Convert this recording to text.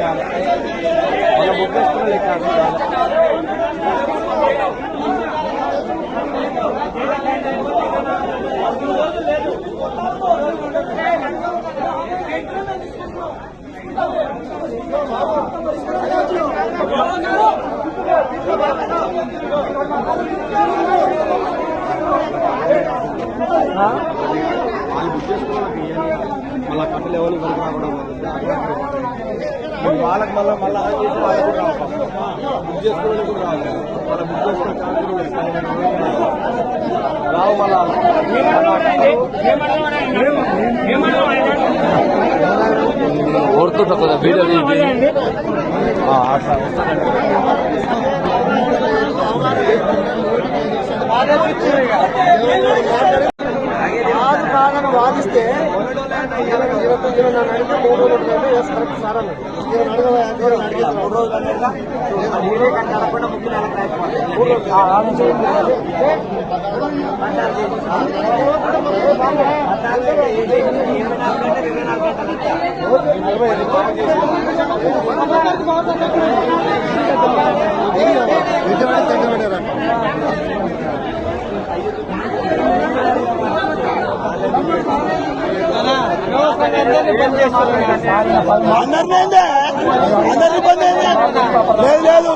కాదు మన బుక్ చేసుకున్న లెక్క వాళ్ళు బుక్ చేసుకోవడానికి మళ్ళీ కట్టలు ఎవరు వరకు రావడం వాళ్ళకి మళ్ళీ ఆన్ చేసి వాళ్ళకి కూడా రావు బుక్ చేసుకోవడానికి కూడా రావాలి వాళ్ళ బుక్ చేసుకున్న రావు మళ్ళీ వీడియో కాదని వాదిస్తే అడిగితే 3 రోజులు కరెక్ట్ సార్ అన్నాడు అడిగితే 3 రోజులు నడకుండా ముఖ్య అందరినీ ఇబ్బంది లేదు